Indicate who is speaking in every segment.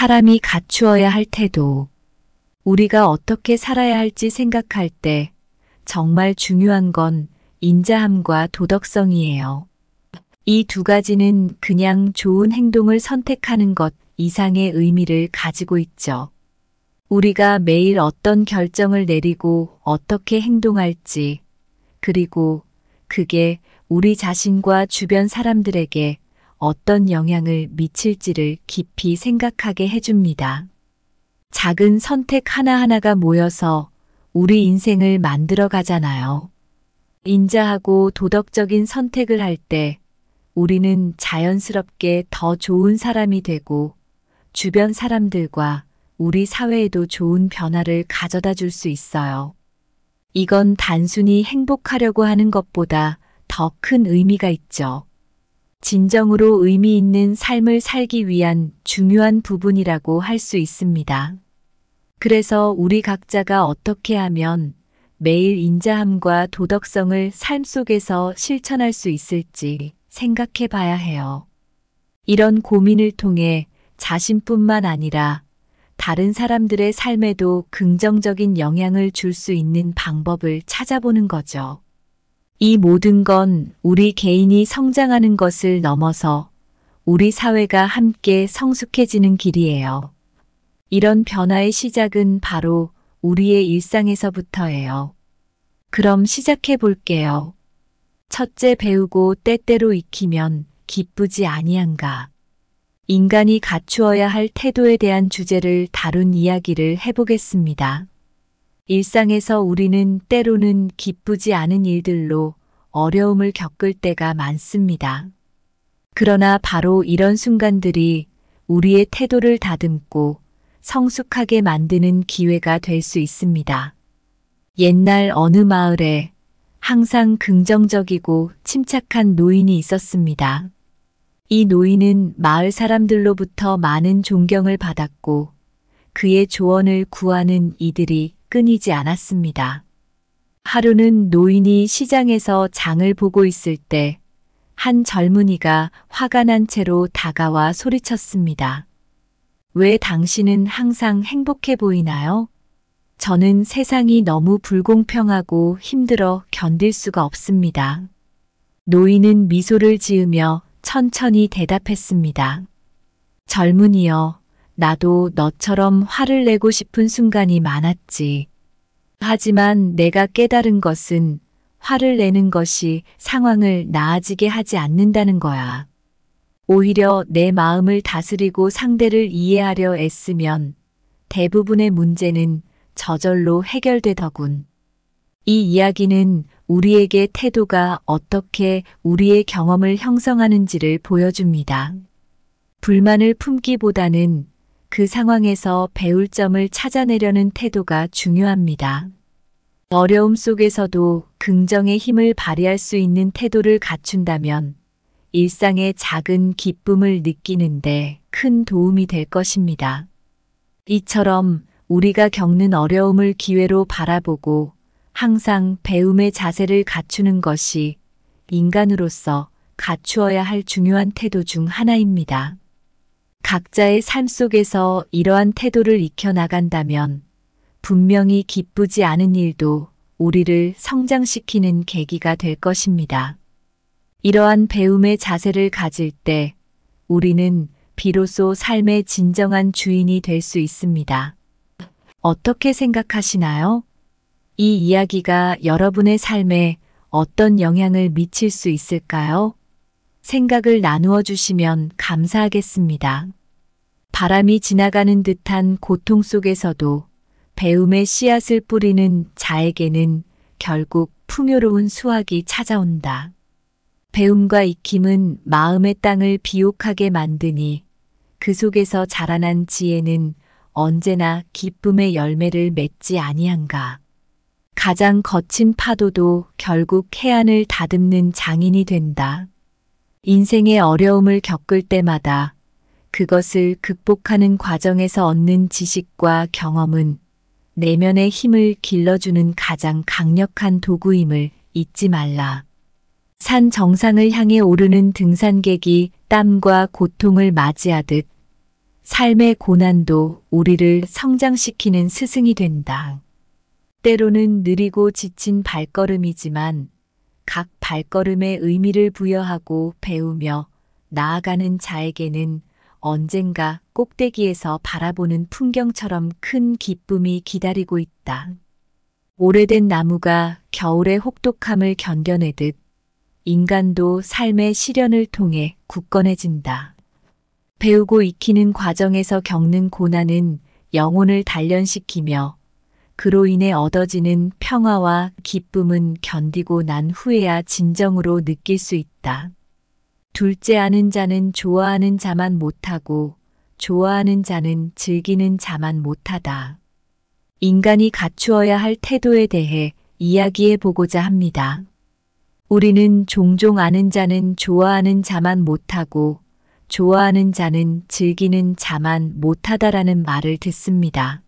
Speaker 1: 사람이 갖추어야 할 태도. 우리가 어떻게 살아야 할지 생각할 때 정말 중요한 건 인자함과 도덕성이에요. 이 두 가지는 그냥 좋은 행동을 선택하는 것 이상의 의미를 가지고 있죠. 우리가 매일 어떤 결정을 내리고 어떻게 행동할지, 그리고 그게 우리 자신과 주변 사람들에게 어떤 영향을 미칠지를 깊이 생각하게 해줍니다. 작은 선택 하나하나가 모여서 우리 인생을 만들어 가잖아요. 인자하고 도덕적인 선택을 할 때 우리는 자연스럽게 더 좋은 사람이 되고 주변 사람들과 우리 사회에도 좋은 변화를 가져다 줄 수 있어요. 이건 단순히 행복하려고 하는 것보다 더 큰 의미가 있죠. 진정으로 의미 있는 삶을 살기 위한 중요한 부분이라고 할 수 있습니다. 그래서 우리 각자가 어떻게 하면 매일 인자함과 도덕성을 삶 속에서 실천할 수 있을지 생각해 봐야 해요. 이런 고민을 통해 자신뿐만 아니라 다른 사람들의 삶에도 긍정적인 영향을 줄 수 있는 방법을 찾아보는 거죠. 이 모든 건 우리 개인이 성장하는 것을 넘어서 우리 사회가 함께 성숙해지는 길이에요. 이런 변화의 시작은 바로 우리의 일상에서부터예요. 그럼 시작해 볼게요. 첫째, 배우고 때때로 익히면 기쁘지 아니한가. 인간이 갖추어야 할 태도에 대한 주제를 다룬 이야기를 해보겠습니다. 일상에서 우리는 때로는 기쁘지 않은 일들로 어려움을 겪을 때가 많습니다. 그러나 바로 이런 순간들이 우리의 태도를 다듬고 성숙하게 만드는 기회가 될 수 있습니다. 옛날 어느 마을에 항상 긍정적이고 침착한 노인이 있었습니다. 이 노인은 마을 사람들로부터 많은 존경을 받았고 그의 조언을 구하는 이들이 끊이지 않았습니다. 하루는 노인이 시장에서 장을 보고 있을 때 한 젊은이가 화가 난 채로 다가와 소리쳤습니다. 왜 당신은 항상 행복해 보이나요? 저는 세상이 너무 불공평하고 힘들어 견딜 수가 없습니다. 노인은 미소를 지으며 천천히 대답했습니다. 젊은이여, 나도 너처럼 화를 내고 싶은 순간이 많았지. 하지만 내가 깨달은 것은 화를 내는 것이 상황을 나아지게 하지 않는다는 거야. 오히려 내 마음을 다스리고 상대를 이해하려 애쓰면 대부분의 문제는 저절로 해결되더군. 이 이야기는 우리에게 태도가 어떻게 우리의 경험을 형성하는지를 보여줍니다. 불만을 품기보다는 그 상황에서 배울 점을 찾아내려는 태도가 중요합니다. 어려움 속에서도 긍정의 힘을 발휘할 수 있는 태도를 갖춘다면 일상의 작은 기쁨을 느끼는데 큰 도움이 될 것입니다. 이처럼 우리가 겪는 어려움을 기회로 바라보고 항상 배움의 자세를 갖추는 것이 인간으로서 갖추어야 할 중요한 태도 중 하나입니다. 각자의 삶 속에서 이러한 태도를 익혀나간다면 분명히 기쁘지 않은 일도 우리를 성장시키는 계기가 될 것입니다. 이러한 배움의 자세를 가질 때 우리는 비로소 삶의 진정한 주인이 될 수 있습니다. 어떻게 생각하시나요? 이 이야기가 여러분의 삶에 어떤 영향을 미칠 수 있을까요? 생각을 나누어 주시면 감사하겠습니다. 바람이 지나가는 듯한 고통 속에서도 배움의 씨앗을 뿌리는 자에게는 결국 풍요로운 수확이 찾아온다. 배움과 익힘은 마음의 땅을 비옥하게 만드니 그 속에서 자라난 지혜는 언제나 기쁨의 열매를 맺지 아니한가. 가장 거친 파도도 결국 해안을 다듬는 장인이 된다. 인생의 어려움을 겪을 때마다 그것을 극복하는 과정에서 얻는 지식과 경험은 내면의 힘을 길러주는 가장 강력한 도구임을 잊지 말라. 산 정상을 향해 오르는 등산객이 땀과 고통을 맞이하듯 삶의 고난도 우리를 성장시키는 스승이 된다. 때로는 느리고 지친 발걸음이지만 각 발걸음에 의미를 부여하고 배우며 나아가는 자에게는 언젠가 꼭대기에서 바라보는 풍경처럼 큰 기쁨이 기다리고 있다. 오래된 나무가 겨울의 혹독함을 견뎌내듯 인간도 삶의 시련을 통해 굳건해진다. 배우고 익히는 과정에서 겪는 고난은 영혼을 단련시키며 그로 인해 얻어지는 평화와 기쁨은 견디고 난 후에야 진정으로 느낄 수 있다. 둘째 아는 자는 좋아하는 자만 못하고 좋아하는 자는 즐기는 자만 못하다. 인간이 갖추어야 할 태도에 대해 이야기해 보고자 합니다. 우리는 종종 아는 자는 좋아하는 자만 못하고 좋아하는 자는 즐기는 자만 못하다라는 말을 듣습니다.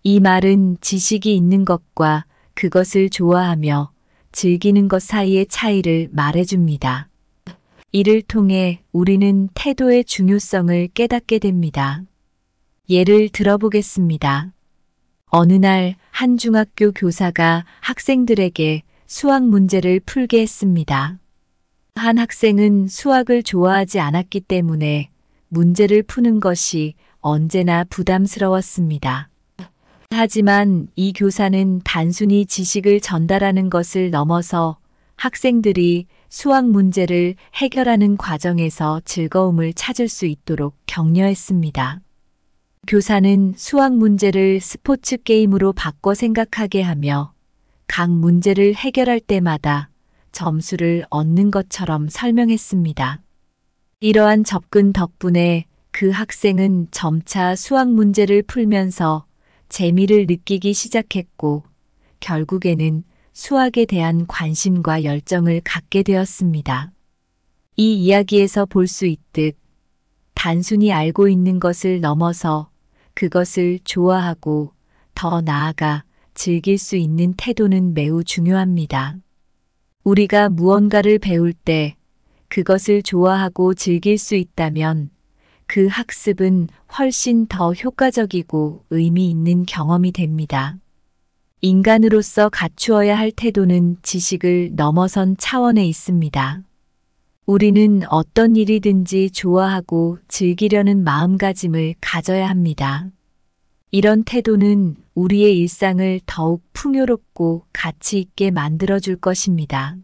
Speaker 1: 이 말은 지식이 있는 것과 그것을 좋아하며 즐기는 것 사이의 차이를 말해줍니다. 이를 통해 우리는 태도의 중요성을 깨닫게 됩니다. 예를 들어보겠습니다. 어느 날 한 중학교 교사가 학생들에게 수학 문제를 풀게 했습니다. 한 학생은 수학을 좋아하지 않았기 때문에 문제를 푸는 것이 언제나 부담스러웠습니다. 하지만 이 교사는 단순히 지식을 전달하는 것을 넘어서 학생들이 수학 문제를 해결하는 과정에서 즐거움을 찾을 수 있도록 격려했습니다. 교사는 수학 문제를 스포츠 게임으로 바꿔 생각하게 하며 각 문제를 해결할 때마다 점수를 얻는 것처럼 설명했습니다. 이러한 접근 덕분에 그 학생은 점차 수학 문제를 풀면서 재미를 느끼기 시작했고 결국에는 수학에 대한 관심과 열정을 갖게 되었습니다. 이 이야기에서 볼 수 있듯 단순히 알고 있는 것을 넘어서 그것을 좋아하고 더 나아가 즐길 수 있는 태도는 매우 중요합니다. 우리가 무언가를 배울 때 그것을 좋아하고 즐길 수 있다면 그 학습은 훨씬 더 효과적이고 의미 있는 경험이 됩니다. 인간으로서 갖추어야 할 태도는 지식을 넘어선 차원에 있습니다. 우리는 어떤 일이든지 좋아하고 즐기려는 마음가짐을 가져야 합니다. 이런 태도는 우리의 일상을 더욱 풍요롭고 가치 있게 만들어줄 것입니다.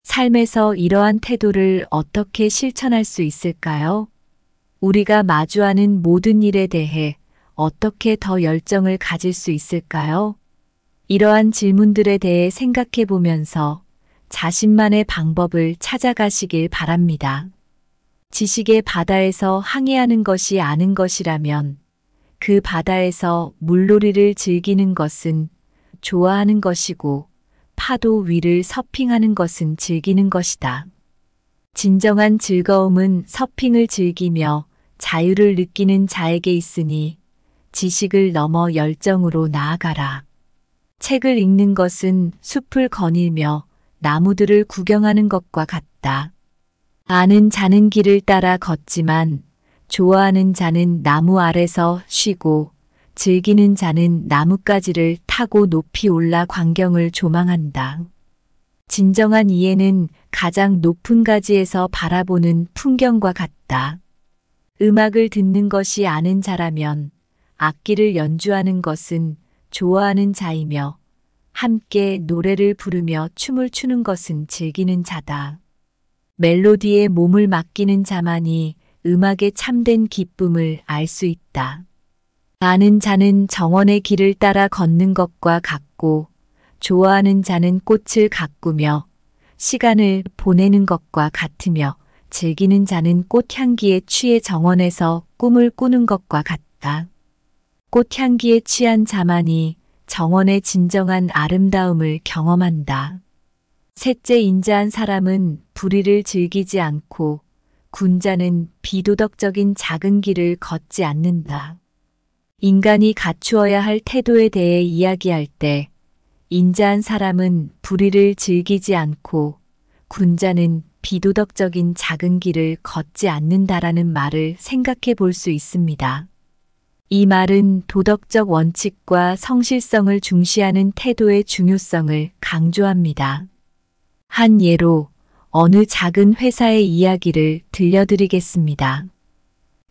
Speaker 1: 삶에서 이러한 태도를 어떻게 실천할 수 있을까요? 우리가 마주하는 모든 일에 대해 어떻게 더 열정을 가질 수 있을까요? 이러한 질문들에 대해 생각해 보면서 자신만의 방법을 찾아가시길 바랍니다. 지식의 바다에서 항해하는 것이 아는 것이라면 그 바다에서 물놀이를 즐기는 것은 좋아하는 것이고 파도 위를 서핑하는 것은 즐기는 것이다. 진정한 즐거움은 서핑을 즐기며 자유를 느끼는 자에게 있으니 지식을 넘어 열정으로 나아가라. 책을 읽는 것은 숲을 거닐며 나무들을 구경하는 것과 같다. 아는 자는 길을 따라 걷지만 좋아하는 자는 나무 아래서 쉬고 즐기는 자는 나뭇가지를 타고 높이 올라 광경을 조망한다. 진정한 이해는 가장 높은 가지에서 바라보는 풍경과 같다. 음악을 듣는 것이 아는 자라면 악기를 연주하는 것은 좋아하는 자이며 함께 노래를 부르며 춤을 추는 것은 즐기는 자다. 멜로디에 몸을 맡기는 자만이 음악의 참된 기쁨을 알 수 있다. 아는 자는 정원의 길을 따라 걷는 것과 같고 좋아하는 자는 꽃을 가꾸며 시간을 보내는 것과 같으며 즐기는 자는 꽃향기에 취해 정원에서 꿈을 꾸는 것과 같다. 꽃향기에 취한 자만이 정원의 진정한 아름다움을 경험한다. 셋째, 인자한 사람은 불의를 즐기지 않고 군자는 비도덕적인 작은 길을 걷지 않는다. 인간이 갖추어야 할 태도에 대해 이야기할 때 인자한 사람은 불의를 즐기지 않고 군자는 비도덕적인 작은 길을 걷지 않는다라는 말을 생각해 볼 수 있습니다. 이 말은 도덕적 원칙과 성실성을 중시하는 태도의 중요성을 강조합니다. 한 예로 어느 작은 회사의 이야기를 들려드리겠습니다.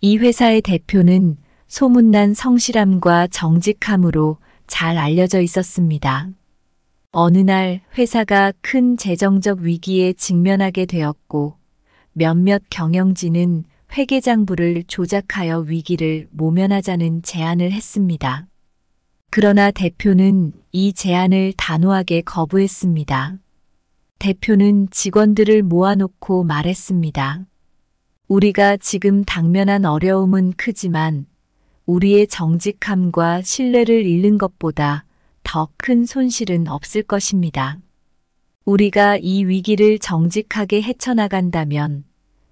Speaker 1: 이 회사의 대표는 소문난 성실함과 정직함으로 잘 알려져 있었습니다. 어느 날 회사가 큰 재정적 위기에 직면하게 되었고 몇몇 경영진은 회계장부를 조작하여 위기를 모면하자는 제안을 했습니다. 그러나 대표는 이 제안을 단호하게 거부했습니다. 대표는 직원들을 모아놓고 말했습니다. 우리가 지금 당면한 어려움은 크지만 우리의 정직함과 신뢰를 잃는 것보다 더 큰 손실은 없을 것입니다. 우리가 이 위기를 정직하게 헤쳐나간다면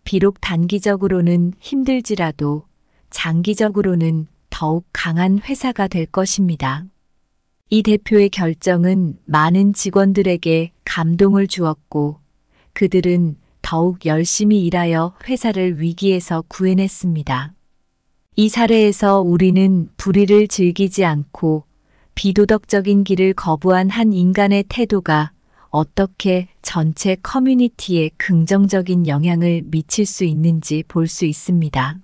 Speaker 1: 비록 단기적으로는 힘들지라도 장기적으로는 더욱 강한 회사가 될 것입니다. 이 대표의 결정은 많은 직원들에게 감동을 주었고 그들은 더욱 열심히 일하여 회사를 위기에서 구해냈습니다. 이 사례에서 우리는 불의를 즐기지 않고 비도덕적인 길을 거부한 한 인간의 태도가 어떻게 전체 커뮤니티에 긍정적인 영향을 미칠 수 있는지 볼 수 있습니다.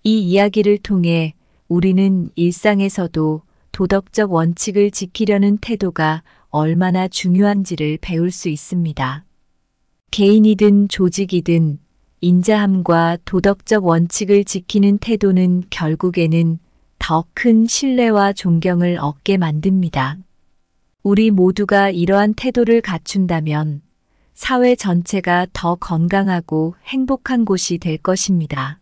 Speaker 1: 이 이야기를 통해 우리는 일상에서도 도덕적 원칙을 지키려는 태도가 얼마나 중요한지를 배울 수 있습니다. 개인이든 조직이든 인자함과 도덕적 원칙을 지키는 태도는 결국에는 더 큰 신뢰와 존경을 얻게 만듭니다. 우리 모두가 이러한 태도를 갖춘다면 사회 전체가 더 건강하고 행복한 곳이 될 것입니다.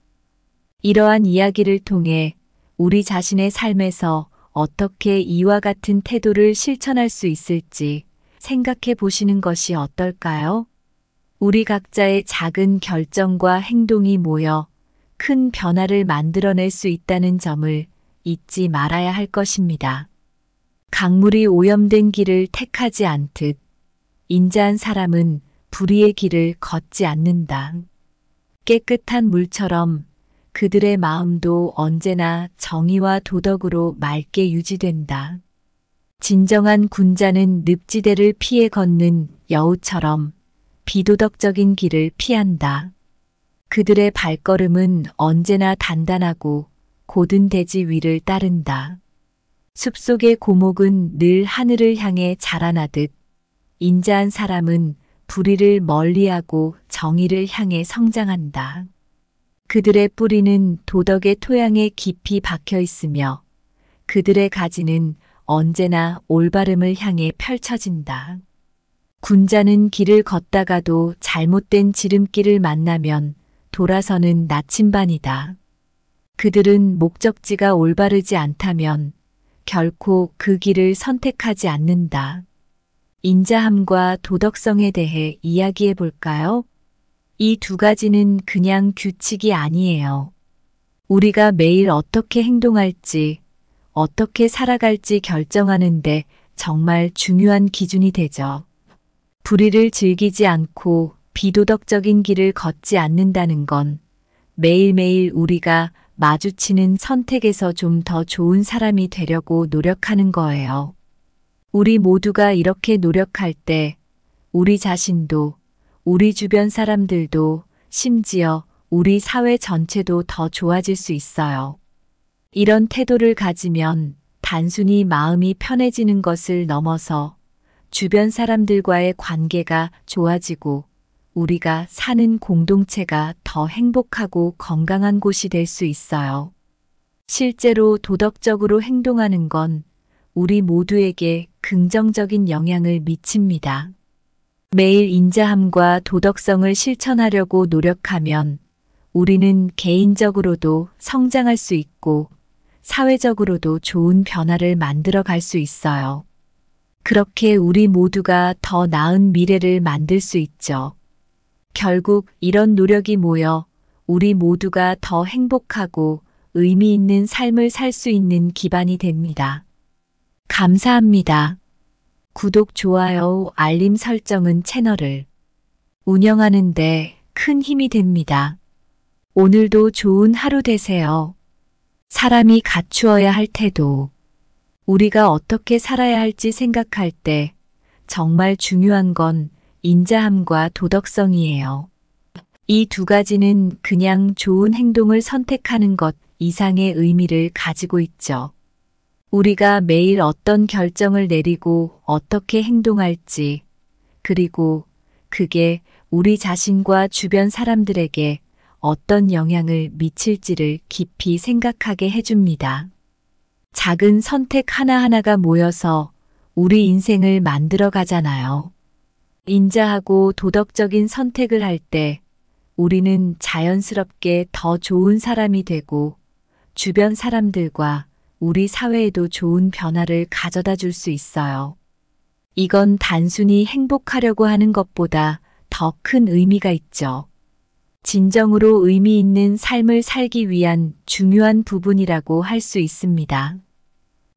Speaker 1: 이러한 이야기를 통해 우리 자신의 삶에서 어떻게 이와 같은 태도를 실천할 수 있을지 생각해 보시는 것이 어떨까요? 우리 각자의 작은 결정과 행동이 모여 큰 변화를 만들어낼 수 있다는 점을 잊지 말아야 할 것입니다. 강물이 오염된 길을 택하지 않듯 인자한 사람은 불의의 길을 걷지 않는다. 깨끗한 물처럼 그들의 마음도 언제나 정의와 도덕으로 맑게 유지된다. 진정한 군자는 늪지대를 피해 걷는 여우처럼 비도덕적인 길을 피한다. 그들의 발걸음은 언제나 단단하고 고든 대지 위를 따른다. 숲속의 고목은 늘 하늘을 향해 자라나듯 인자한 사람은 불의를 멀리하고 정의를 향해 성장한다. 그들의 뿌리는 도덕의 토양에 깊이 박혀 있으며 그들의 가지는 언제나 올바름을 향해 펼쳐진다. 군자는 길을 걷다가도 잘못된 지름길을 만나면 돌아서는 나침반이다. 그들은 목적지가 올바르지 않다면 결코 그 길을 선택하지 않는다. 인자함과 도덕성에 대해 이야기해 볼까요? 이 두 가지는 그냥 규칙이 아니에요. 우리가 매일 어떻게 행동할지, 어떻게 살아갈지 결정하는데 정말 중요한 기준이 되죠. 불의를 즐기지 않고 비도덕적인 길을 걷지 않는다는 건 매일매일 우리가 마주치는 선택에서 좀 더 좋은 사람이 되려고 노력하는 거예요. 우리 모두가 이렇게 노력할 때 우리 자신도, 우리 주변 사람들도, 심지어 우리 사회 전체도 더 좋아질 수 있어요. 이런 태도를 가지면 단순히 마음이 편해지는 것을 넘어서 주변 사람들과의 관계가 좋아지고 우리가 사는 공동체가 더 행복하고 건강한 곳이 될 수 있어요. 실제로 도덕적으로 행동하는 건 우리 모두에게 긍정적인 영향을 미칩니다. 매일 인자함과 도덕성을 실천하려고 노력하면 우리는 개인적으로도 성장할 수 있고 사회적으로도 좋은 변화를 만들어 갈 수 있어요. 그렇게 우리 모두가 더 나은 미래를 만들 수 있죠. 결국 이런 노력이 모여 우리 모두가 더 행복하고 의미 있는 삶을 살 수 있는 기반이 됩니다. 감사합니다. 구독, 좋아요, 알림 설정은 채널을 운영하는데 큰 힘이 됩니다. 오늘도 좋은 하루 되세요. 사람이 갖추어야 할 태도. 우리가 어떻게 살아야 할지 생각할 때 정말 중요한 건 인자함과 도덕성이에요. 이 두 가지는 그냥 좋은 행동을 선택하는 것 이상의 의미를 가지고 있죠. 우리가 매일 어떤 결정을 내리고 어떻게 행동할지, 그리고 그게 우리 자신과 주변 사람들에게 어떤 영향을 미칠지를 깊이 생각하게 해줍니다. 작은 선택 하나하나가 모여서 우리 인생을 만들어 가잖아요. 인자하고 도덕적인 선택을 할 때 우리는 자연스럽게 더 좋은 사람이 되고 주변 사람들과 우리 사회에도 좋은 변화를 가져다 줄 수 있어요. 이건 단순히 행복하려고 하는 것보다 더 큰 의미가 있죠. 진정으로 의미 있는 삶을 살기 위한 중요한 부분이라고 할 수 있습니다.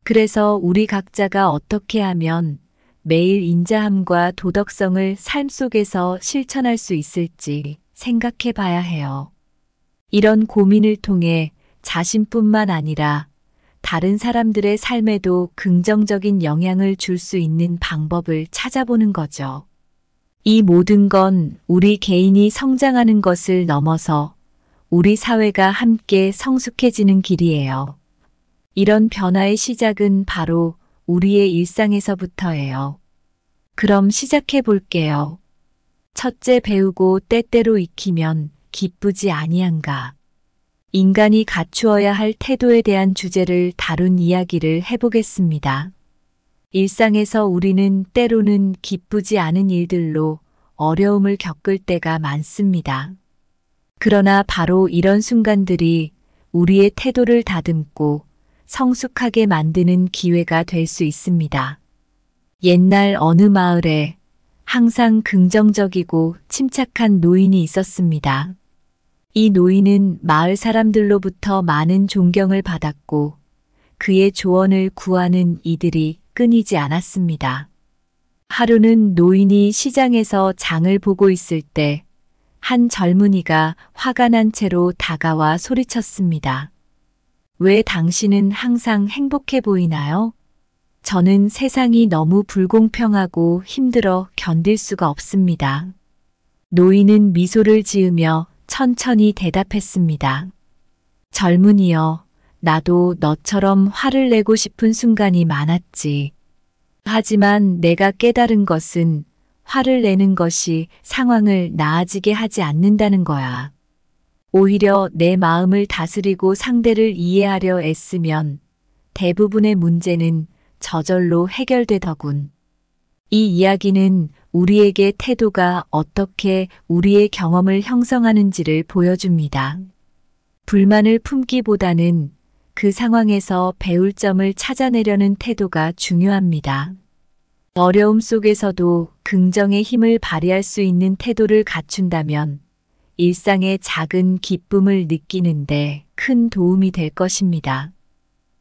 Speaker 1: 그래서 우리 각자가 어떻게 하면 매일 인자함과 도덕성을 삶 속에서 실천할 수 있을지 생각해 봐야 해요. 이런 고민을 통해 자신뿐만 아니라 다른 사람들의 삶에도 긍정적인 영향을 줄 수 있는 방법을 찾아보는 거죠. 이 모든 건 우리 개인이 성장하는 것을 넘어서 우리 사회가 함께 성숙해지는 길이에요. 이런 변화의 시작은 바로 우리의 일상에서부터예요. 그럼 시작해 볼게요. 첫째, 배우고 때때로 익히면 기쁘지 아니한가. 인간이 갖추어야 할 태도에 대한 주제를 다룬 이야기를 해보겠습니다. 일상에서 우리는 때로는 기쁘지 않은 일들로 어려움을 겪을 때가 많습니다. 그러나 바로 이런 순간들이 우리의 태도를 다듬고 성숙하게 만드는 기회가 될 수 있습니다. 옛날 어느 마을에 항상 긍정적이고 침착한 노인이 있었습니다. 이 노인은 마을 사람들로부터 많은 존경을 받았고 그의 조언을 구하는 이들이 끊이지 않았습니다. 하루는 노인이 시장에서 장을 보고 있을 때 한 젊은이가 화가 난 채로 다가와 소리쳤습니다. 왜 당신은 항상 행복해 보이나요? 저는 세상이 너무 불공평하고 힘들어 견딜 수가 없습니다. 노인은 미소를 지으며 천천히 대답했습니다. 젊은이여, 나도 너처럼 화를 내고 싶은 순간이 많았지. 하지만 내가 깨달은 것은 화를 내는 것이 상황을 나아지게 하지 않는다는 거야. 오히려 내 마음을 다스리고 상대를 이해하려 애쓰면 대부분의 문제는 저절로 해결되더군. 이 이야기는 우리에게 태도가 어떻게 우리의 경험을 형성하는지를 보여줍니다. 불만을 품기보다는 그 상황에서 배울 점을 찾아내려는 태도가 중요합니다. 어려움 속에서도 긍정의 힘을 발휘할 수 있는 태도를 갖춘다면 일상의 작은 기쁨을 느끼는데 큰 도움이 될 것입니다.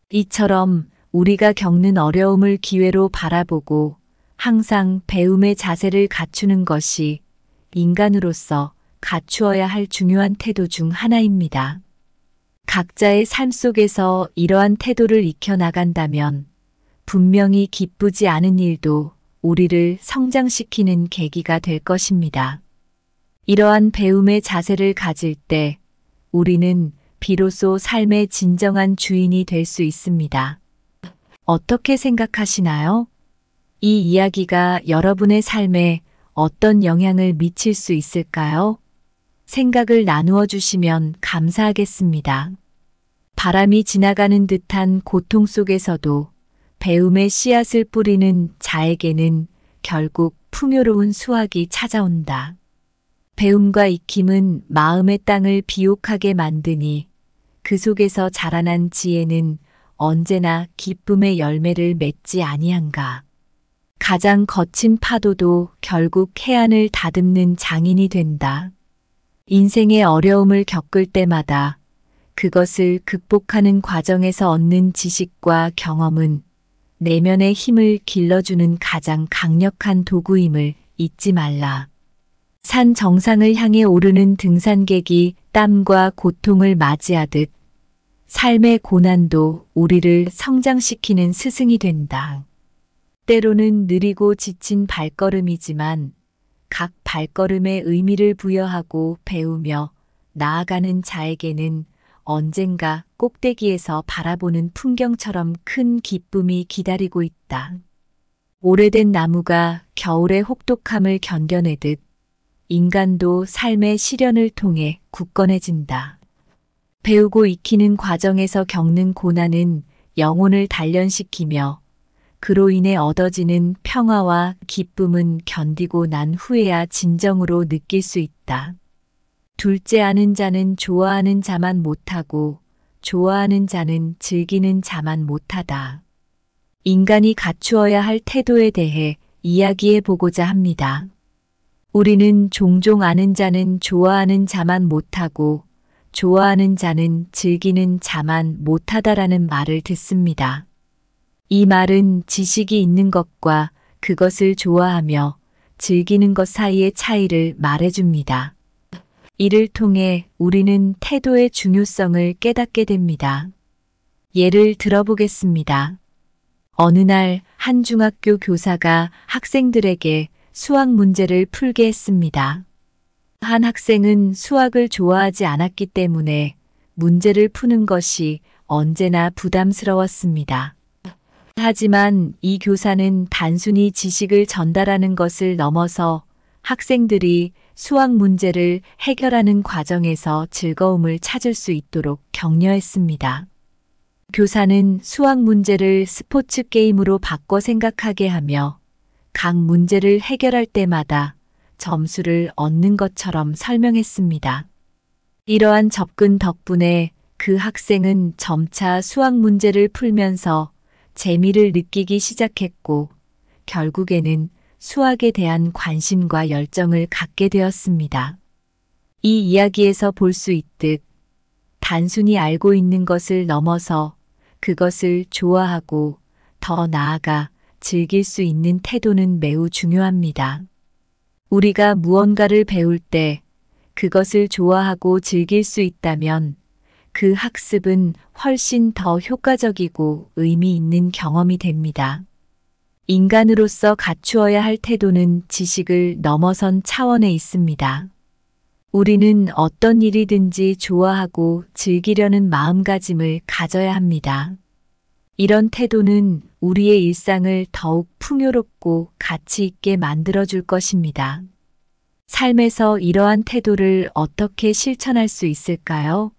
Speaker 1: 이처럼 우리가 겪는 어려움을 기회로 바라보고 항상 배움의 자세를 갖추는 것이 인간으로서 갖추어야 할 중요한 태도 중 하나입니다. 각자의 삶 속에서 이러한 태도를 익혀나간다면 분명히 기쁘지 않은 일도 우리를 성장시키는 계기가 될 것입니다. 이러한 배움의 자세를 가질 때 우리는 비로소 삶의 진정한 주인이 될 수 있습니다. 어떻게 생각하시나요? 이 이야기가 여러분의 삶에 어떤 영향을 미칠 수 있을까요? 생각을 나누어 주시면 감사하겠습니다. 바람이 지나가는 듯한 고통 속에서도 배움의 씨앗을 뿌리는 자에게는 결국 풍요로운 수확이 찾아온다. 배움과 익힘은 마음의 땅을 비옥하게 만드니 그 속에서 자라난 지혜는 언제나 기쁨의 열매를 맺지 아니한가. 가장 거친 파도도 결국 해안을 다듬는 장인이 된다. 인생의 어려움을 겪을 때마다 그것을 극복하는 과정에서 얻는 지식과 경험은 내면의 힘을 길러주는 가장 강력한 도구임을 잊지 말라. 산 정상을 향해 오르는 등산객이 땀과 고통을 맞이하듯 삶의 고난도 우리를 성장시키는 스승이 된다. 때로는 느리고 지친 발걸음이지만 각 발걸음에 의미를 부여하고 배우며 나아가는 자에게는 언젠가 꼭대기에서 바라보는 풍경처럼 큰 기쁨이 기다리고 있다. 오래된 나무가 겨울의 혹독함을 견뎌내듯 인간도 삶의 시련을 통해 굳건해진다. 배우고 익히는 과정에서 겪는 고난은 영혼을 단련시키며 그로 인해 얻어지는 평화와 기쁨은 견디고 난 후에야 진정으로 느낄 수 있다. 둘째 아는 자는 좋아하는 자만 못하고 좋아하는 자는 즐기는 자만 못하다. 인간이 갖추어야 할 태도에 대해 이야기해 보고자 합니다. 우리는 종종 아는 자는 좋아하는 자만 못하고 좋아하는 자는 즐기는 자만 못하다라는 말을 듣습니다. 이 말은 지식이 있는 것과 그것을 좋아하며 즐기는 것 사이의 차이를 말해줍니다. 이를 통해 우리는 태도의 중요성을 깨닫게 됩니다. 예를 들어보겠습니다. 어느 날 한 중학교 교사가 학생들에게 수학 문제를 풀게 했습니다. 한 학생은 수학을 좋아하지 않았기 때문에 문제를 푸는 것이 언제나 부담스러웠습니다. 하지만 이 교사는 단순히 지식을 전달하는 것을 넘어서 학생들이 수학 문제를 해결하는 과정에서 즐거움을 찾을 수 있도록 격려했습니다. 교사는 수학 문제를 스포츠 게임으로 바꿔 생각하게 하며 각 문제를 해결할 때마다 점수를 얻는 것처럼 설명했습니다. 이러한 접근 덕분에 그 학생은 점차 수학 문제를 풀면서 재미를 느끼기 시작했고 결국에는 수학에 대한 관심과 열정을 갖게 되었습니다. 이 이야기에서 볼 수 있듯 단순히 알고 있는 것을 넘어서 그것을 좋아하고 더 나아가 즐길 수 있는 태도는 매우 중요합니다. 우리가 무언가를 배울 때 그것을 좋아하고 즐길 수 있다면 그 학습은 훨씬 더 효과적이고 의미 있는 경험이 됩니다. 인간으로서 갖추어야 할 태도는 지식을 넘어선 차원에 있습니다. 우리는 어떤 일이든지 좋아하고 즐기려는 마음가짐을 가져야 합니다. 이런 태도는 우리의 일상을 더욱 풍요롭고 가치 있게 만들어줄 것입니다. 삶에서 이러한 태도를 어떻게 실천할 수 있을까요?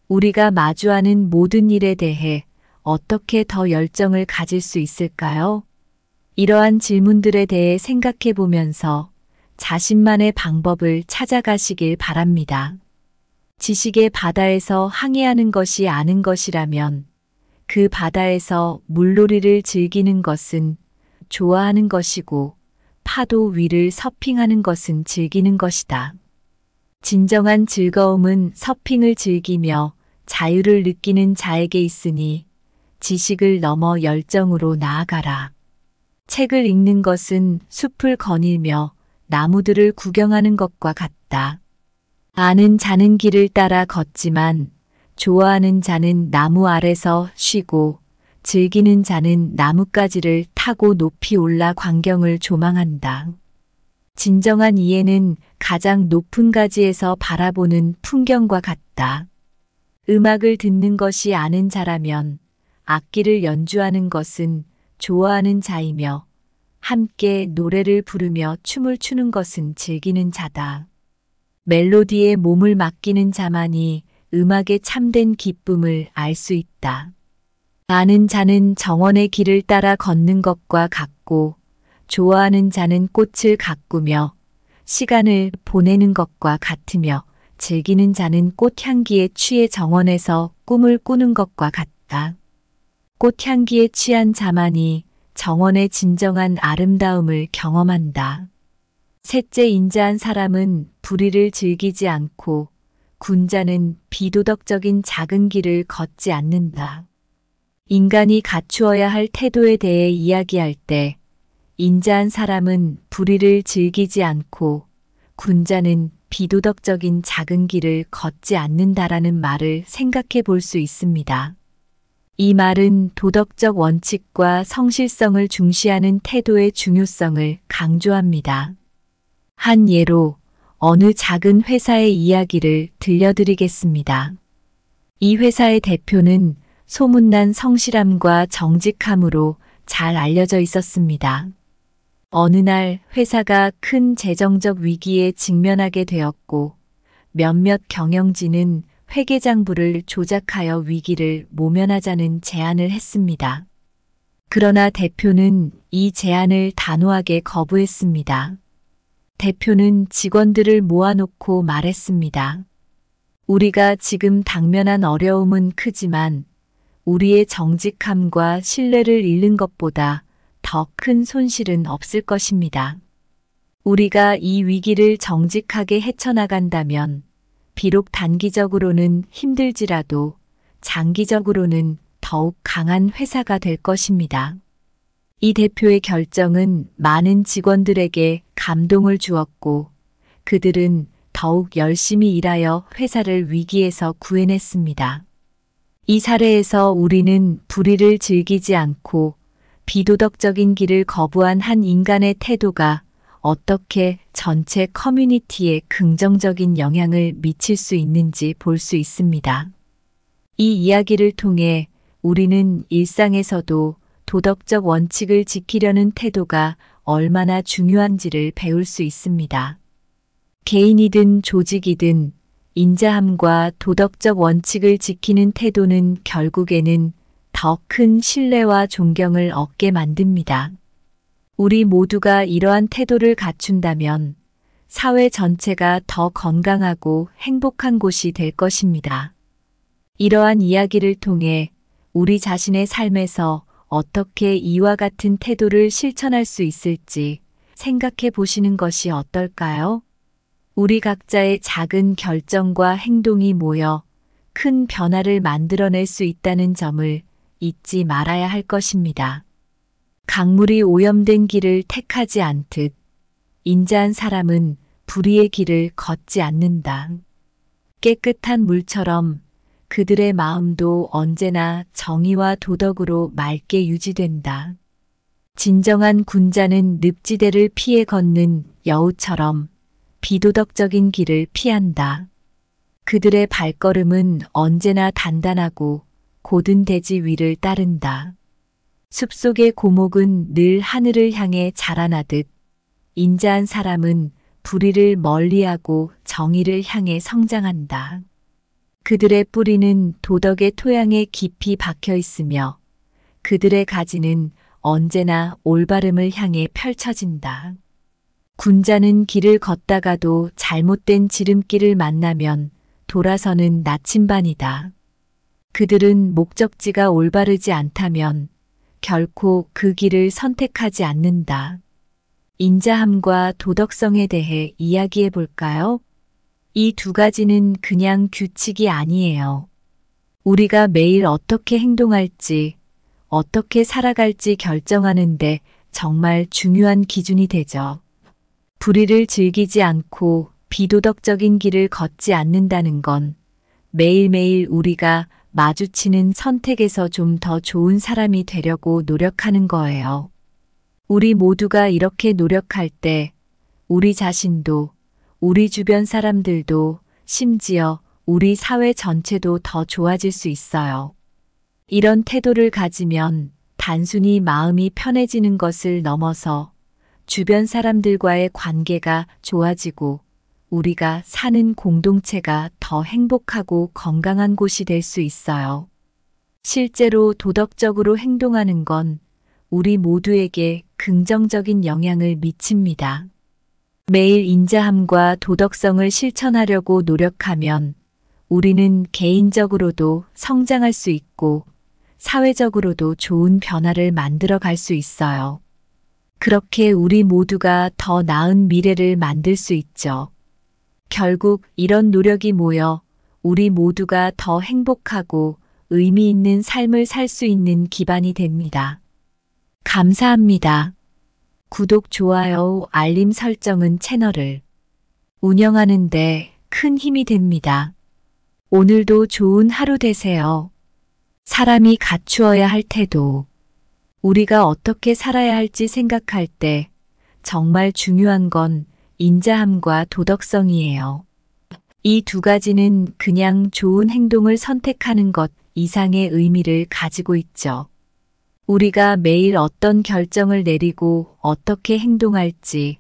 Speaker 1: 우리가 마주하는 모든 일에 대해 어떻게 더 열정을 가질 수 있을까요? 이러한 질문들에 대해 생각해 보면서 자신만의 방법을 찾아가시길 바랍니다. 지식의 바다에서 항해하는 것이 아는 것이라면 그 바다에서 물놀이를 즐기는 것은 좋아하는 것이고 파도 위를 서핑하는 것은 즐기는 것이다. 진정한 즐거움은 서핑을 즐기며 자유를 느끼는 자에게 있으니 지식을 넘어 열정으로 나아가라. 책을 읽는 것은 숲을 거닐며 나무들을 구경하는 것과 같다. 아는 자는 길을 따라 걷지만 좋아하는 자는 나무 아래서 쉬고 즐기는 자는 나뭇가지를 타고 높이 올라 광경을 조망한다. 진정한 이해는 가장 높은 가지에서 바라보는 풍경과 같다. 음악을 듣는 것이 아는 자라면 악기를 연주하는 것은 좋아하는 자이며 함께 노래를 부르며 춤을 추는 것은 즐기는 자다. 멜로디에 몸을 맡기는 자만이 음악의 참된 기쁨을 알 수 있다. 아는 자는 정원의 길을 따라 걷는 것과 같고 좋아하는 자는 꽃을 가꾸며 시간을 보내는 것과 같으며 즐기는 자는 꽃향기에 취해 정원에서 꿈을 꾸는 것과 같다. 꽃향기에 취한 자만이 정원의 진정한 아름다움을 경험한다. 셋째, 인자한 사람은 불의를 즐기지 않고 군자는 비도덕적인 작은 길을 걷지 않는다. 인간이 갖추어야 할 태도에 대해 이야기할 때 인자한 사람은 불의를 즐기지 않고 군자는 비도덕적인 작은 길을 걷지 않는다라는 말을 생각해 볼 수 있습니다. 이 말은 도덕적 원칙과 성실성을 중시하는 태도의 중요성을 강조합니다. 한 예로 어느 작은 회사의 이야기를 들려드리겠습니다. 이 회사의 대표는 소문난 성실함과 정직함으로 잘 알려져 있었습니다. 어느 날 회사가 큰 재정적 위기에 직면하게 되었고 몇몇 경영진은 회계장부를 조작하여 위기를 모면하자는 제안을 했습니다. 그러나 대표는 이 제안을 단호하게 거부했습니다. 대표는 직원들을 모아놓고 말했습니다. 우리가 지금 당면한 어려움은 크지만 우리의 정직함과 신뢰를 잃는 것보다 더 큰 손실은 없을 것입니다. 우리가 이 위기를 정직하게 헤쳐나간다면 비록 단기적으로는 힘들지라도 장기적으로는 더욱 강한 회사가 될 것입니다. 이 대표의 결정은 많은 직원들에게 감동을 주었고 그들은 더욱 열심히 일하여 회사를 위기에서 구해냈습니다. 이 사례에서 우리는 불의를 즐기지 않고 비도덕적인 길을 거부한 한 인간의 태도가 어떻게 전체 커뮤니티에 긍정적인 영향을 미칠 수 있는지 볼 수 있습니다. 이 이야기를 통해 우리는 일상에서도 도덕적 원칙을 지키려는 태도가 얼마나 중요한지를 배울 수 있습니다. 개인이든 조직이든 인자함과 도덕적 원칙을 지키는 태도는 결국에는 더 큰 신뢰와 존경을 얻게 만듭니다. 우리 모두가 이러한 태도를 갖춘다면 사회 전체가 더 건강하고 행복한 곳이 될 것입니다. 이러한 이야기를 통해 우리 자신의 삶에서 어떻게 이와 같은 태도를 실천할 수 있을지 생각해 보시는 것이 어떨까요? 우리 각자의 작은 결정과 행동이 모여 큰 변화를 만들어낼 수 있다는 점을 잊지 말아야 할 것입니다. 강물이 오염된 길을 택하지 않듯 인자한 사람은 불의의 길을 걷지 않는다. 깨끗한 물처럼 그들의 마음도 언제나 정의와 도덕으로 맑게 유지된다. 진정한 군자는 늪지대를 피해 걷는 여우처럼 비도덕적인 길을 피한다. 그들의 발걸음은 언제나 단단하고 고든 대지 위를 따른다. 숲속의 고목은 늘 하늘을 향해 자라나듯 인자한 사람은 불의를 멀리하고 정의를 향해 성장한다. 그들의 뿌리는 도덕의 토양에 깊이 박혀 있으며 그들의 가지는 언제나 올바름을 향해 펼쳐진다. 군자는 길을 걷다가도 잘못된 지름길을 만나면 돌아서는 나침반이다. 그들은 목적지가 올바르지 않다면 결코 그 길을 선택하지 않는다. 인자함과 도덕성에 대해 이야기해 볼까요? 이 두 가지는 그냥 규칙이 아니에요. 우리가 매일 어떻게 행동할지, 어떻게 살아갈지 결정하는데 정말 중요한 기준이 되죠. 불의를 즐기지 않고 비도덕적인 길을 걷지 않는다는 건 매일매일 우리가 마주치는 선택에서 좀 더 좋은 사람이 되려고 노력하는 거예요. 우리 모두가 이렇게 노력할 때 우리 자신도, 우리 주변 사람들도, 심지어 우리 사회 전체도 더 좋아질 수 있어요. 이런 태도를 가지면 단순히 마음이 편해지는 것을 넘어서 주변 사람들과의 관계가 좋아지고 우리가 사는 공동체가 더 행복하고 건강한 곳이 될 수 있어요. 실제로 도덕적으로 행동하는 건 우리 모두에게 긍정적인 영향을 미칩니다. 매일 인자함과 도덕성을 실천하려고 노력하면 우리는 개인적으로도 성장할 수 있고 사회적으로도 좋은 변화를 만들어 갈 수 있어요. 그렇게 우리 모두가 더 나은 미래를 만들 수 있죠. 결국 이런 노력이 모여 우리 모두가 더 행복하고 의미 있는 삶을 살 수 있는 기반이 됩니다. 감사합니다. 구독, 좋아요, 알림 설정은 채널을 운영하는데 큰 힘이 됩니다. 오늘도 좋은 하루 되세요. 사람이 갖추어야 할 태도. 우리가 어떻게 살아야 할지 생각할 때 정말 중요한 건 인자함과 도덕성이에요. 이 두 가지는 그냥 좋은 행동을 선택하는 것 이상의 의미를 가지고 있죠. 우리가 매일 어떤 결정을 내리고 어떻게 행동할지,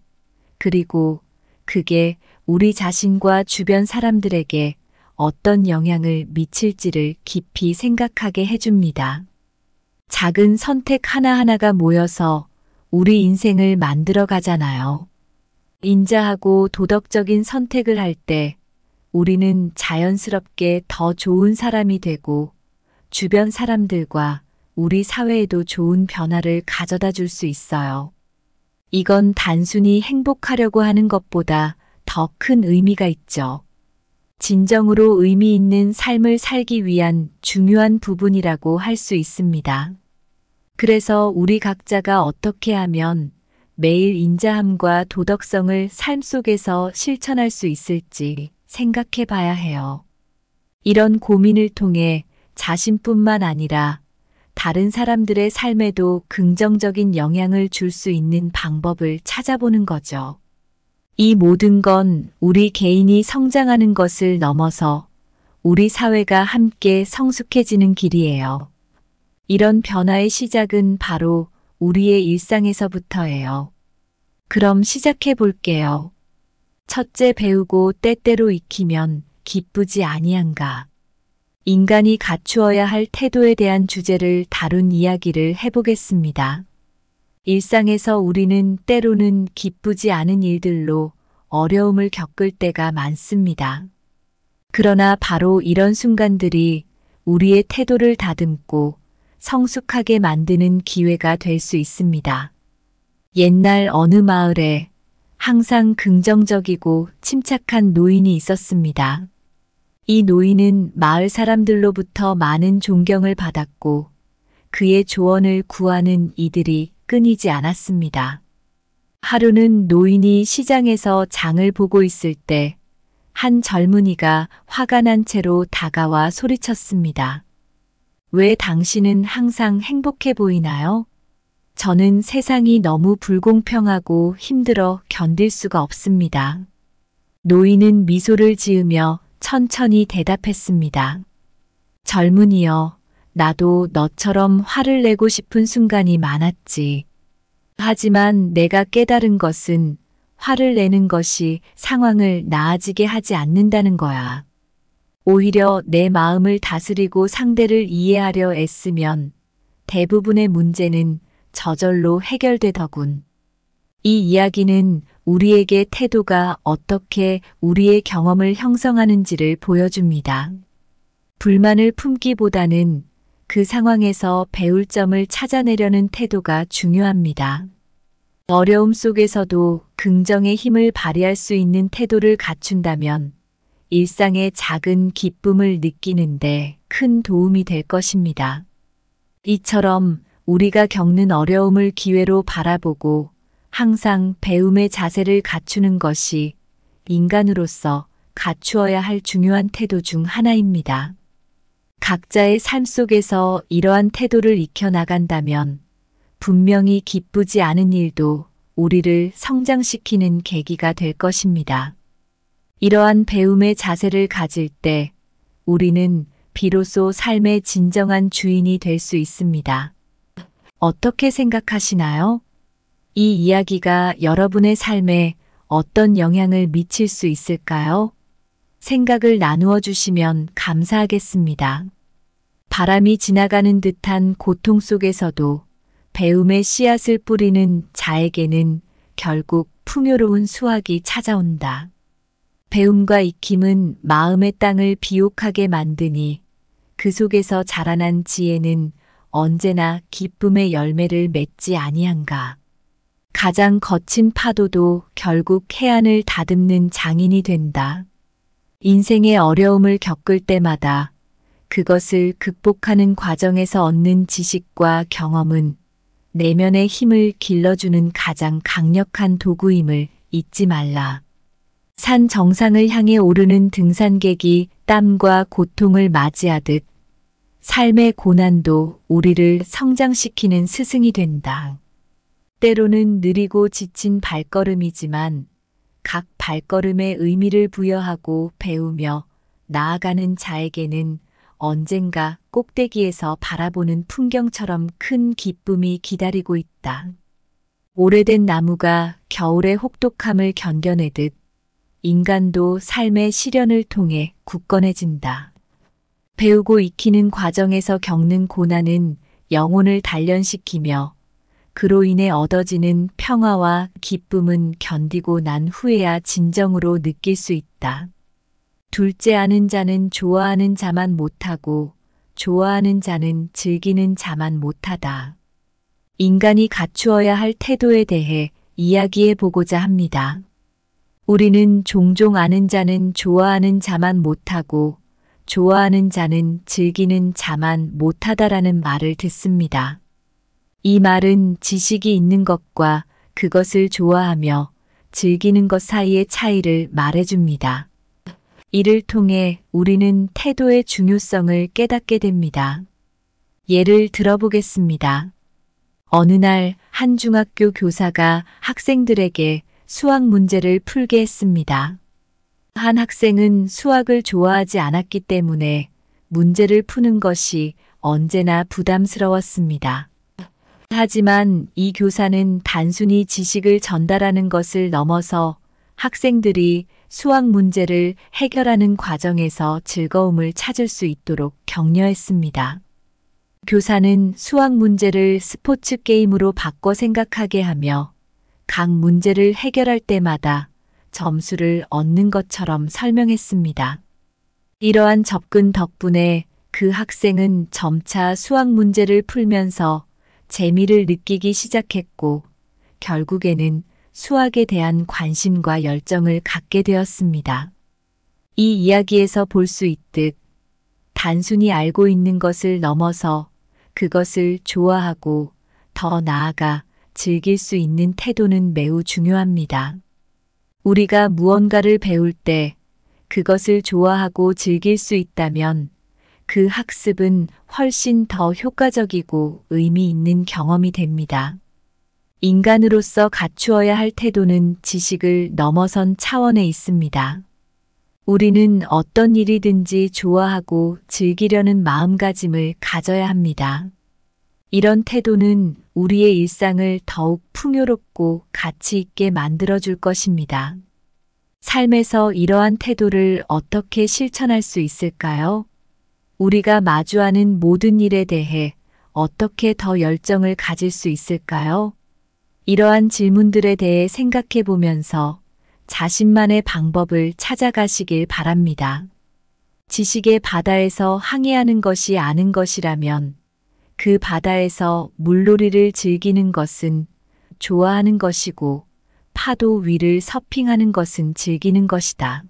Speaker 1: 그리고 그게 우리 자신과 주변 사람들에게 어떤 영향을 미칠지를 깊이 생각하게 해줍니다. 작은 선택 하나하나가 모여서 우리 인생을 만들어 가잖아요. 인자하고 도덕적인 선택을 할 때 우리는 자연스럽게 더 좋은 사람이 되고 주변 사람들과 우리 사회에도 좋은 변화를 가져다 줄 수 있어요. 이건 단순히 행복하려고 하는 것보다 더 큰 의미가 있죠. 진정으로 의미 있는 삶을 살기 위한 중요한 부분이라고 할 수 있습니다. 그래서 우리 각자가 어떻게 하면 매일 인자함과 도덕성을 삶 속에서 실천할 수 있을지 생각해 봐야 해요. 이런 고민을 통해 자신뿐만 아니라 다른 사람들의 삶에도 긍정적인 영향을 줄 수 있는 방법을 찾아보는 거죠. 이 모든 건 우리 개인이 성장하는 것을 넘어서 우리 사회가 함께 성숙해지는 길이에요. 이런 변화의 시작은 바로 우리의 일상에서부터예요. 그럼 시작해 볼게요. 첫째, 배우고 때때로 익히면 기쁘지 아니한가. 인간이 갖추어야 할 태도에 대한 주제를 다룬 이야기를 해보겠습니다. 일상에서 우리는 때로는 기쁘지 않은 일들로 어려움을 겪을 때가 많습니다. 그러나 바로 이런 순간들이 우리의 태도를 다듬고 성숙하게 만드는 기회가 될 수 있습니다. 옛날 어느 마을에 항상 긍정적이고 침착한 노인이 있었습니다. 이 노인은 마을 사람들로부터 많은 존경을 받았고 그의 조언을 구하는 이들이 끊이지 않았습니다. 하루는 노인이 시장에서 장을 보고 있을 때 한 젊은이가 화가 난 채로 다가와 소리쳤습니다. 왜 당신은 항상 행복해 보이나요? 저는 세상이 너무 불공평하고 힘들어 견딜 수가 없습니다. 노인은 미소를 지으며 천천히 대답했습니다. 젊은이여, 나도 너처럼 화를 내고 싶은 순간이 많았지. 하지만 내가 깨달은 것은 화를 내는 것이 상황을 나아지게 하지 않는다는 거야. 오히려 내 마음을 다스리고 상대를 이해하려 애쓰면 대부분의 문제는 저절로 해결되더군. 이 이야기는 우리에게 태도가 어떻게 우리의 경험을 형성하는지를 보여줍니다. 불만을 품기보다는 그 상황에서 배울 점을 찾아내려는 태도가 중요합니다. 어려움 속에서도 긍정의 힘을 발휘할 수 있는 태도를 갖춘다면 일상의 작은 기쁨을 느끼는데 큰 도움이 될 것입니다. 이처럼 우리가 겪는 어려움을 기회로 바라보고 항상 배움의 자세를 갖추는 것이 인간으로서 갖추어야 할 중요한 태도 중 하나입니다. 각자의 삶 속에서 이러한 태도를 익혀나간다면 분명히 기쁘지 않은 일도 우리를 성장시키는 계기가 될 것입니다. 이러한 배움의 자세를 가질 때 우리는 비로소 삶의 진정한 주인이 될 수 있습니다. 어떻게 생각하시나요? 이 이야기가 여러분의 삶에 어떤 영향을 미칠 수 있을까요? 생각을 나누어 주시면 감사하겠습니다. 바람이 지나가는 듯한 고통 속에서도 배움의 씨앗을 뿌리는 자에게는 결국 풍요로운 수확이 찾아온다. 배움과 익힘은 마음의 땅을 비옥하게 만드니 그 속에서 자라난 지혜는 언제나 기쁨의 열매를 맺지 아니한가. 가장 거친 파도도 결국 해안을 다듬는 장인이 된다. 인생의 어려움을 겪을 때마다 그것을 극복하는 과정에서 얻는 지식과 경험은 내면의 힘을 길러주는 가장 강력한 도구임을 잊지 말라. 산 정상을 향해 오르는 등산객이 땀과 고통을 맞이하듯 삶의 고난도 우리를 성장시키는 스승이 된다. 때로는 느리고 지친 발걸음이지만 각 발걸음에 의미를 부여하고 배우며 나아가는 자에게는 언젠가 꼭대기에서 바라보는 풍경처럼 큰 기쁨이 기다리고 있다. 오래된 나무가 겨울의 혹독함을 견뎌내듯 인간도 삶의 시련을 통해 굳건해진다. 배우고 익히는 과정에서 겪는 고난은 영혼을 단련시키며 그로 인해 얻어지는 평화와 기쁨은 견디고 난 후에야 진정으로 느낄 수 있다. 둘째 아는 자는 좋아하는 자만 못하고 좋아하는 자는 즐기는 자만 못하다. 인간이 갖추어야 할 태도에 대해 이야기해 보고자 합니다. 우리는 종종 아는 자는 좋아하는 자만 못하고 좋아하는 자는 즐기는 자만 못하다라는 말을 듣습니다. 이 말은 지식이 있는 것과 그것을 좋아하며 즐기는 것 사이의 차이를 말해줍니다. 이를 통해 우리는 태도의 중요성을 깨닫게 됩니다. 예를 들어보겠습니다. 어느 날 한 중학교 교사가 학생들에게 수학 문제를 풀게 했습니다. 한 학생은 수학을 좋아하지 않았기 때문에 문제를 푸는 것이 언제나 부담스러웠습니다. 하지만 이 교사는 단순히 지식을 전달하는 것을 넘어서 학생들이 수학 문제를 해결하는 과정에서 즐거움을 찾을 수 있도록 격려했습니다. 교사는 수학 문제를 스포츠 게임으로 바꿔 생각하게 하며 각 문제를 해결할 때마다 점수를 얻는 것처럼 설명했습니다. 이러한 접근 덕분에 그 학생은 점차 수학 문제를 풀면서 재미를 느끼기 시작했고 결국에는 수학에 대한 관심과 열정을 갖게 되었습니다. 이 이야기에서 볼 수 있듯 단순히 알고 있는 것을 넘어서 그것을 좋아하고 더 나아가 즐길 수 있는 태도는 매우 중요합니다. 우리가 무언가를 배울 때 그것을 좋아하고 즐길 수 있다면 그 학습은 훨씬 더 효과적이고 의미 있는 경험이 됩니다. 인간으로서 갖추어야 할 태도는 지식을 넘어선 차원에 있습니다. 우리는 어떤 일이든지 좋아하고 즐기려는 마음가짐을 가져야 합니다. 이런 태도는 우리의 일상을 더욱 풍요롭고 가치 있게 만들어줄 것입니다. 삶에서 이러한 태도를 어떻게 실천할 수 있을까요? 우리가 마주하는 모든 일에 대해 어떻게 더 열정을 가질 수 있을까요? 이러한 질문들에 대해 생각해 보면서 자신만의 방법을 찾아가시길 바랍니다. 지식의 바다에서 항해하는 것이 아는 것이라면 그 바다에서 물놀이를 즐기는 것은 좋아하는 것이고 파도 위를 서핑하는 것은 즐기는 것이다.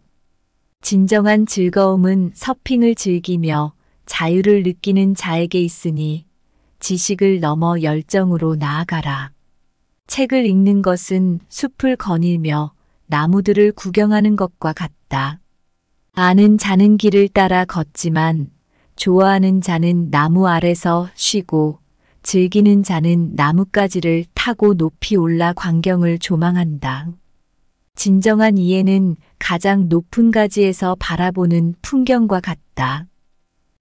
Speaker 1: 진정한 즐거움은 서핑을 즐기며 자유를 느끼는 자에게 있으니 지식을 넘어 열정으로 나아가라. 책을 읽는 것은 숲을 거닐며 나무들을 구경하는 것과 같다. 아는 자는 길을 따라 걷지만 좋아하는 자는 나무 아래서 쉬고 즐기는 자는 나뭇가지를 타고 높이 올라 광경을 조망한다. 진정한 이해는 가장 높은 가지에서 바라보는 풍경과 같다.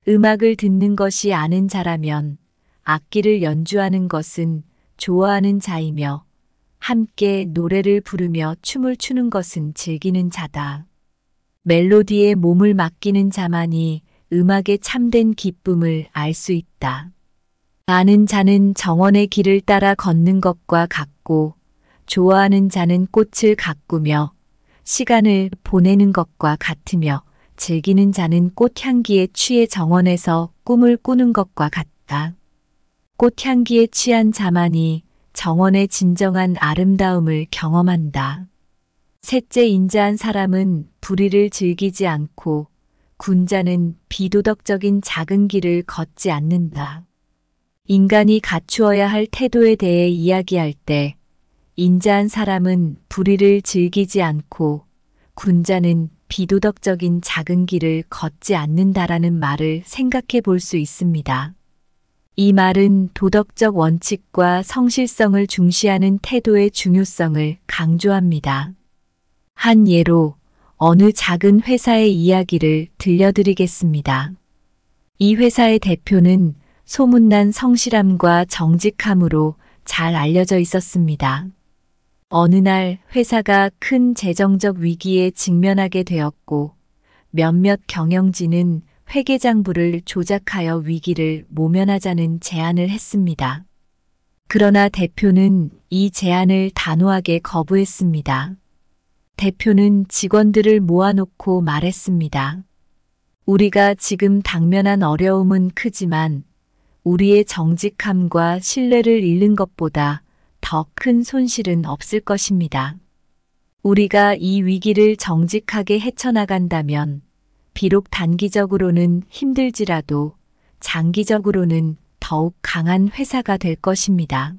Speaker 1: 음악을 듣는 것이 아는 자라면 악기를 연주하는 것은 좋아하는 자이며 함께 노래를 부르며 춤을 추는 것은 즐기는 자다. 멜로디에 몸을 맡기는 자만이 음악의 참된 기쁨을 알 수 있다. 아는 자는 정원의 길을 따라 걷는 것과 같고 좋아하는 자는 꽃을 가꾸며 시간을 보내는 것과 같으며 즐기는 자는 꽃향기에 취해 정원에서 꿈을 꾸는 것과 같다. 꽃향기에 취한 자만이 정원의 진정한 아름다움을 경험한다. 셋째, 인자한 사람은 불의를 즐기지 않고 군자는 비도덕적인 작은 길을 걷지 않는다. 인간이 갖추어야 할 태도에 대해 이야기할 때 인자한 사람은 불의를 즐기지 않고 군자는 비도덕적인 작은 길을 걷지 않는다라는 말을 생각해 볼 수 있습니다. 이 말은 도덕적 원칙과 성실성을 중시하는 태도의 중요성을 강조합니다. 한 예로 어느 작은 회사의 이야기를 들려드리겠습니다. 이 회사의 대표는 소문난 성실함과 정직함으로 잘 알려져 있었습니다. 어느 날 회사가 큰 재정적 위기에 직면하게 되었고 몇몇 경영진은 회계장부를 조작하여 위기를 모면하자는 제안을 했습니다. 그러나 대표는 이 제안을 단호하게 거부했습니다. 대표는 직원들을 모아놓고 말했습니다. 우리가 지금 당면한 어려움은 크지만 우리의 정직함과 신뢰를 잃는 것보다 더 큰 손실은 없을 것입니다. 우리가 이 위기를 정직하게 헤쳐나간다면 비록 단기적으로는 힘들지라도 장기적으로는 더욱 강한 회사가 될 것입니다.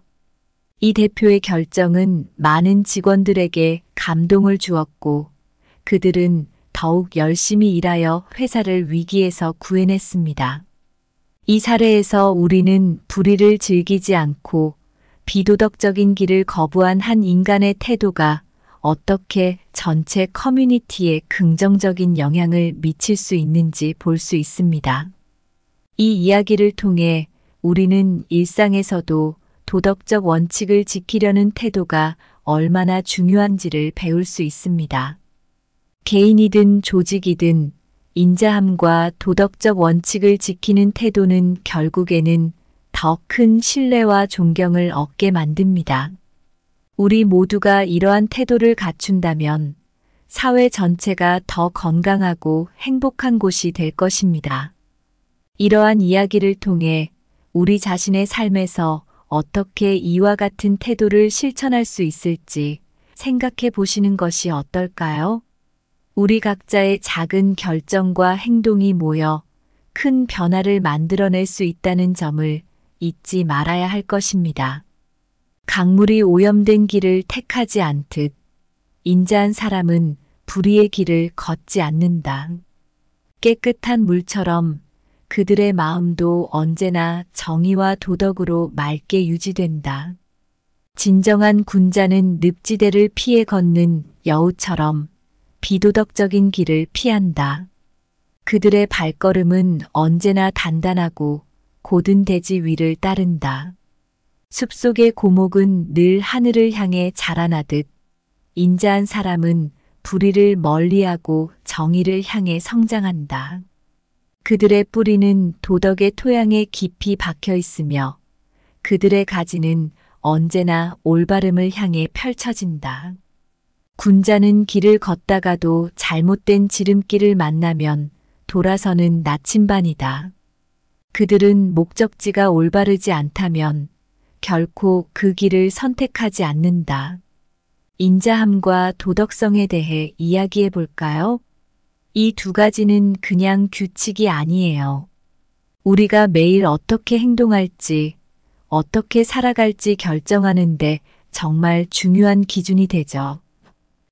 Speaker 1: 이 대표의 결정은 많은 직원들에게 감동을 주었고 그들은 더욱 열심히 일하여 회사를 위기에서 구해냈습니다. 이 사례에서 우리는 불의를 즐기지 않고 비도덕적인 길을 거부한 한 인간의 태도가 어떻게 전체 커뮤니티에 긍정적인 영향을 미칠 수 있는지 볼 수 있습니다. 이 이야기를 통해 우리는 일상에서도 도덕적 원칙을 지키려는 태도가 얼마나 중요한지를 배울 수 있습니다. 개인이든 조직이든 인자함과 도덕적 원칙을 지키는 태도는 결국에는 더 큰 신뢰와 존경을 얻게 만듭니다. 우리 모두가 이러한 태도를 갖춘다면 사회 전체가 더 건강하고 행복한 곳이 될 것입니다. 이러한 이야기를 통해 우리 자신의 삶에서 어떻게 이와 같은 태도를 실천할 수 있을지 생각해 보시는 것이 어떨까요? 우리 각자의 작은 결정과 행동이 모여 큰 변화를 만들어낼 수 있다는 점을 잊지 말아야 할 것입니다. 강물이 오염된 길을 택하지 않듯 인자한 사람은 불의의 길을 걷지 않는다. 깨끗한 물처럼 그들의 마음도 언제나 정의와 도덕으로 맑게 유지된다. 진정한 군자는 늪지대를 피해 걷는 여우처럼 비도덕적인 길을 피한다. 그들의 발걸음은 언제나 단단하고 고든 대지 위를 따른다. 숲속의 고목은 늘 하늘을 향해 자라나듯 인자한 사람은 불의를 멀리하고 정의를 향해 성장한다. 그들의 뿌리는 도덕의 토양에 깊이 박혀 있으며 그들의 가지는 언제나 올바름을 향해 펼쳐진다. 군자는 길을 걷다가도 잘못된 지름길을 만나면 돌아서는 나침반이다. 그들은 목적지가 올바르지 않다면 결코 그 길을 선택하지 않는다. 인자함과 도덕성에 대해 이야기해 볼까요? 이 두 가지는 그냥 규칙이 아니에요. 우리가 매일 어떻게 행동할지, 어떻게 살아갈지 결정하는데 정말 중요한 기준이 되죠.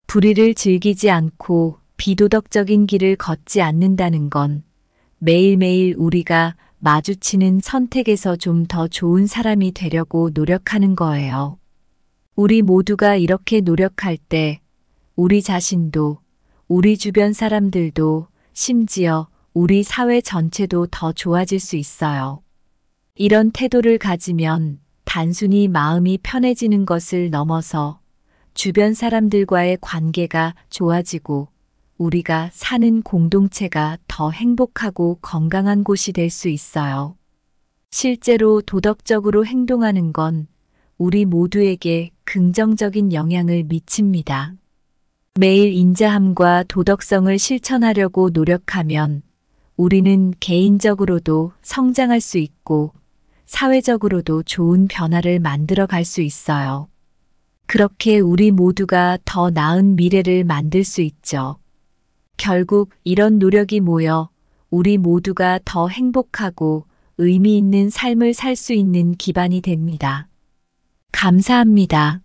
Speaker 1: 불의를 즐기지 않고 비도덕적인 길을 걷지 않는다는 건 매일매일 우리가 마주치는 선택에서 좀 더 좋은 사람이 되려고 노력하는 거예요. 우리 모두가 이렇게 노력할 때 우리 자신도, 우리 주변 사람들도, 심지어 우리 사회 전체도 더 좋아질 수 있어요. 이런 태도를 가지면 단순히 마음이 편해지는 것을 넘어서 주변 사람들과의 관계가 좋아지고 우리가 사는 공동체가 더 행복하고 건강한 곳이 될 수 있어요. 실제로 도덕적으로 행동하는 건 우리 모두에게 긍정적인 영향을 미칩니다. 매일 인자함과 도덕성을 실천하려고 노력하면 우리는 개인적으로도 성장할 수 있고 사회적으로도 좋은 변화를 만들어 갈 수 있어요. 그렇게 우리 모두가 더 나은 미래를 만들 수 있죠. 결국 이런 노력이 모여 우리 모두가 더 행복하고 의미 있는 삶을 살 수 있는 기반이 됩니다. 감사합니다.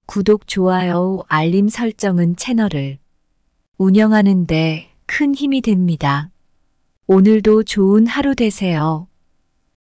Speaker 1: 구독, 좋아요, 알림 설정은 채널을 운영하는데 큰 힘이 됩니다. 오늘도 좋은 하루 되세요.